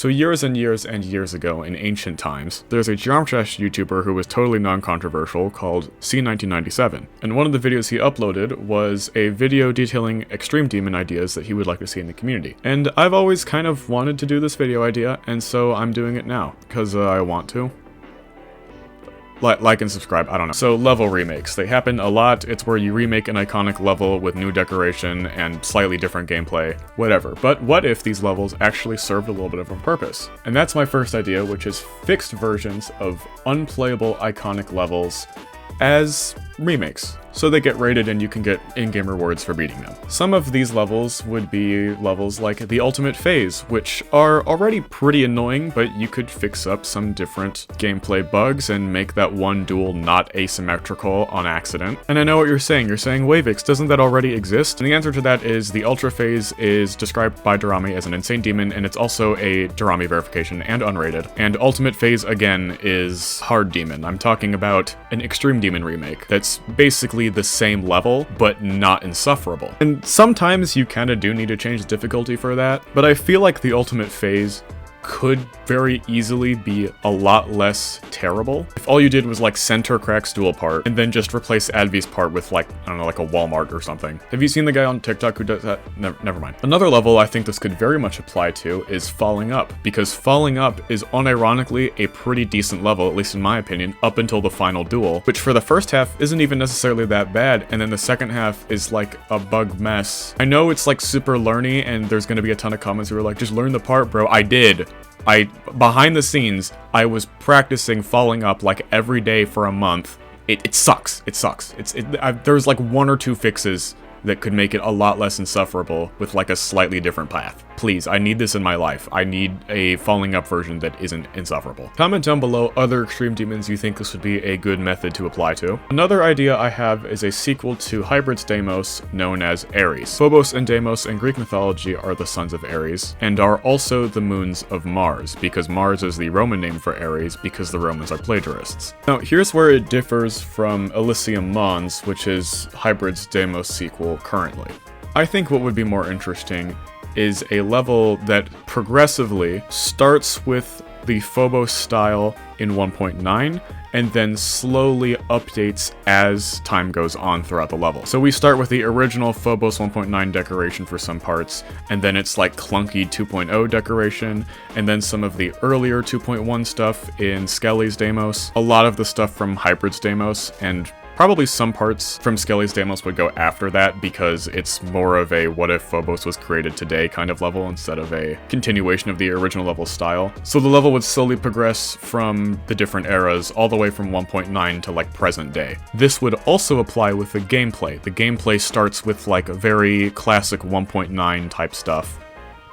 So years and years and years ago, in ancient times, there's a Geometry YouTuber who was totally non-controversial called C1997, and one of the videos he uploaded was a video detailing extreme demon ideas that he would like to see in the community. And I've always kind of wanted to do this video idea, and so I'm doing it now, because I want to. Like and subscribe, I don't know. So level remakes, they happen a lot. It's where you remake an iconic level with new decoration and slightly different gameplay, whatever. But what if these levels actually served a little bit of a purpose? And that's my first idea, which is fixed versions of unplayable iconic levels as remakes, so they get rated and you can get in-game rewards for beating them. Some of these levels would be levels like the Ultimate Phase, which are already pretty annoying, but you could fix up some different gameplay bugs and make that one duel not asymmetrical on accident. And I know what you're saying Wavix, doesn't that already exist? And the answer to that is the Ultra Phase is described by Dorami as an insane demon, and it's also a Dorami verification and unrated. And Ultimate Phase, again, is hard demon. I'm talking about an extreme demon remake that's basically the same level, but not insufferable. And sometimes you kinda do need to change the difficulty for that, but I feel like the Ultimate Phase could very easily be a lot less terrible if all you did was like center Crack's dual part and then just replace Advi's part with like, I don't know, like a Walmart or something. Have you seen the guy on TikTok who does that? Never mind. Another level I think this could very much apply to is Falling Up, because Falling Up is unironically a pretty decent level, at least in my opinion, up until the final duel, which for the first half isn't even necessarily that bad, and then the second half is like a bug mess. I know it's like super learny and there's gonna be a ton of comments who are like, just learn the part, bro. I did. Behind the scenes, I was practicing Falling Up like every day for a month. It sucks. It sucks. There's like one or two fixes that could make it a lot less insufferable with like a slightly different path. Please, I need this in my life. I need a Falling Up version that isn't insufferable. Comment down below other extreme demons you think this would be a good method to apply to. Another idea I have is a sequel to Hybrid's Deimos known as Ares. Phobos and Deimos in Greek mythology are the sons of Ares, and are also the moons of Mars, because Mars is the Roman name for Ares because the Romans are plagiarists. Now, here's where it differs from Elysium Mons, which is Hybrid's Deimos sequel currently. I think what would be more interesting is a level that progressively starts with the Phobos style in 1.9 and then slowly updates as time goes on throughout the level. So we start with the original Phobos 1.9 decoration for some parts, and then it's like clunky 2.0 decoration, and then some of the earlier 2.1 stuff in Skelly's Deimos, a lot of the stuff from Hybrid's Deimos, and probably some parts from Skelly's Deimos would go after that because it's more of a what if Phobos was created today kind of level instead of a continuation of the original level style. So the level would slowly progress from the different eras all the way from 1.9 to like present day. This would also apply with the gameplay. The gameplay starts with like a very classic 1.9 type stuff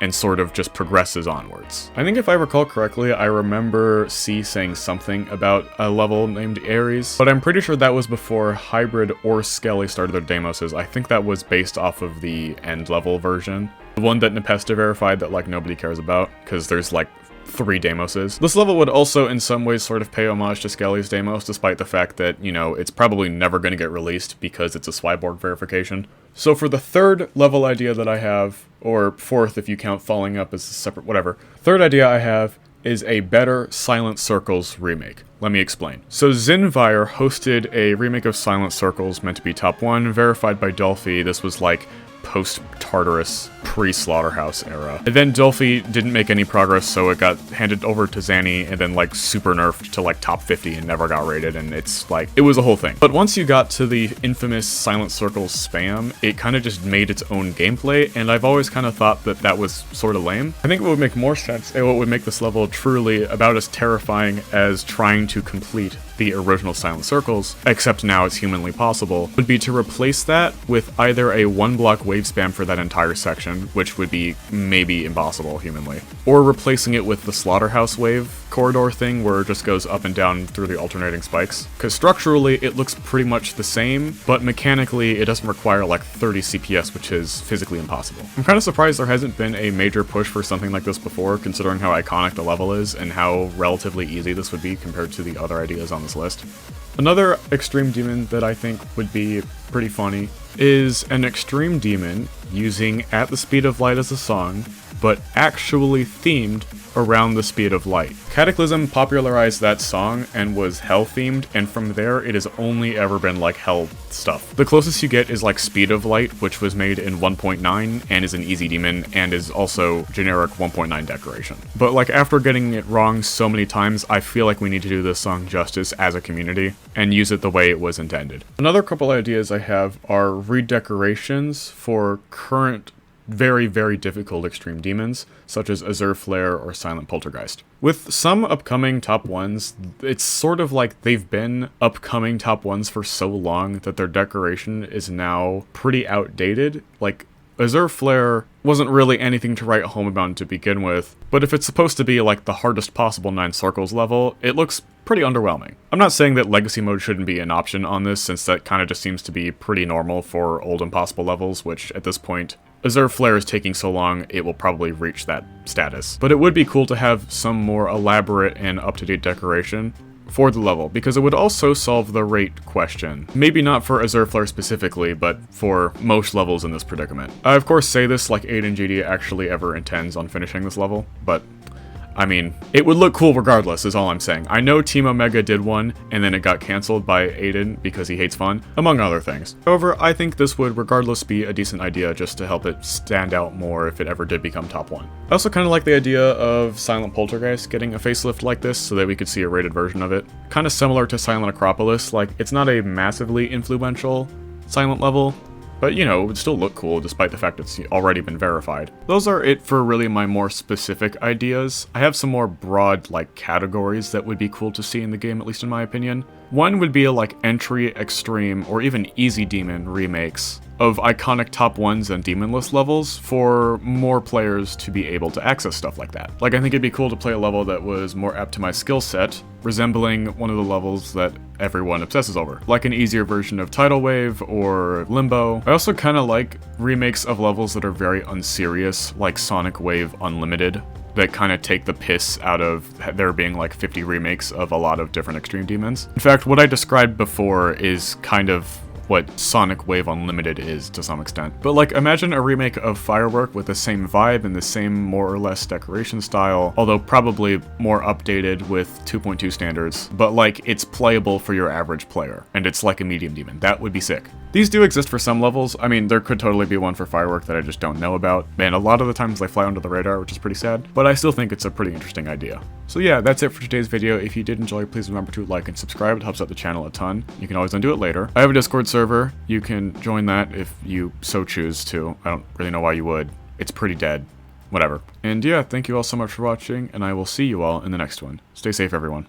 and sort of just progresses onwards. I think if I recall correctly, I remember C saying something about a level named Ares, but I'm pretty sure that was before Hybrid or Skelly started their Deimoses. I think that was based off of the end level version. The one that Nepesta verified that like nobody cares about, because there's like 3 Deimoses. This level would also in some ways sort of pay homage to Skelly's Deimos, despite the fact that, you know, it's probably never going to get released because it's a Swyborg verification. So for the third level idea that I have, or fourth if you count Falling Up as a separate whatever, third idea I have is a better Silent Circles remake. Let me explain. So Zinvire hosted a remake of Silent Circles meant to be top 1, verified by Dolphy. This was like post-Tartarus, pre-Slaughterhouse era. And then Dolphy didn't make any progress, so it got handed over to Zanny and then like super nerfed to like top 50 and never got rated, and it's like, it was a whole thing. But once you got to the infamous Silent Circles spam, it kind of just made its own gameplay, and I've always kind of thought that that was sort of lame. I think what would make more sense, and what would make this level truly about as terrifying as trying to complete the original Silent Circles, except now it's humanly possible, would be to replace that with either a 1-block wave spam for that entire section, which would be maybe impossible humanly, or replacing it with the Slaughterhouse wave corridor thing where it just goes up and down through the alternating spikes. Because structurally it looks pretty much the same, but mechanically it doesn't require like 30 CPS, which is physically impossible. I'm kind of surprised there hasn't been a major push for something like this before, considering how iconic the level is and how relatively easy this would be compared to the other ideas on this list. Another extreme demon that I think would be pretty funny is an extreme demon using At the Speed of Light as a song, but actually themed Around the Speed of Light. Cataclysm popularized that song and was hell themed, and from there it has only ever been like hell stuff. The closest you get is like Speed of Light, which was made in 1.9 and is an easy demon and is also generic 1.9 decoration. But like after getting it wrong so many times, I feel like we need to do this song justice as a community and use it the way it was intended. Another couple ideas I have are redecorations for current very, very difficult extreme demons, such as Azure Flare or Silent Poltergeist. With some upcoming top 1s, it's sort of like they've been upcoming top 1s for so long that their decoration is now pretty outdated. Like, Azure Flare wasn't really anything to write home about to begin with, but if it's supposed to be like the hardest possible 9 circles level, it looks pretty underwhelming. I'm not saying that legacy mode shouldn't be an option on this, since that kind of just seems to be pretty normal for old impossible levels, which at this point, Azure Flare is taking so long, it will probably reach that status. But it would be cool to have some more elaborate and up-to-date decoration for the level, because it would also solve the rate question. Maybe not for Azure Flare specifically, but for most levels in this predicament. I of course say this like Aiden GD actually ever intends on finishing this level, but I mean, it would look cool regardless, is all I'm saying. I know Team Omega did one, and then it got cancelled by Aiden because he hates fun, among other things. However, I think this would regardless be a decent idea just to help it stand out more if it ever did become top 1. I also kind of like the idea of Silent Poltergeist getting a facelift like this so that we could see a rated version of it. Kind of similar to Silent Acropolis, like it's not a massively influential Silent level, but you know, it would still look cool despite the fact it's already been verified. Those are it for really my more specific ideas. I have some more broad like categories that would be cool to see in the game, at least in my opinion. One would be like entry, extreme, or even easy demon remakes of iconic top 1s and demon list levels for more players to be able to access stuff like that. Like, I think it'd be cool to play a level that was more apt to my skill set, resembling one of the levels that everyone obsesses over, like an easier version of Tidal Wave or Limbo. I also kind of like remakes of levels that are very unserious, like Sonic Wave Unlimited, that kind of take the piss out of there being like 50 remakes of a lot of different extreme demons. In fact, what I described before is kind of what Sonic Wave Unlimited is to some extent. But like, imagine a remake of Firework with the same vibe and the same more or less decoration style, although probably more updated with 2.2 standards, but like it's playable for your average player, and it's like a medium demon. That would be sick. These do exist for some levels. I mean, there could totally be one for Firework that I just don't know about, and a lot of the times they fly under the radar, which is pretty sad, but I still think it's a pretty interesting idea. So yeah, that's it for today's video. If you did enjoy, please remember to like and subscribe. It helps out the channel a ton. You can always undo it later. I have a Discord server. You can join that if you so choose to. I don't really know why you would. It's pretty dead. Whatever. And yeah, thank you all so much for watching, and I will see you all in the next one. Stay safe, everyone.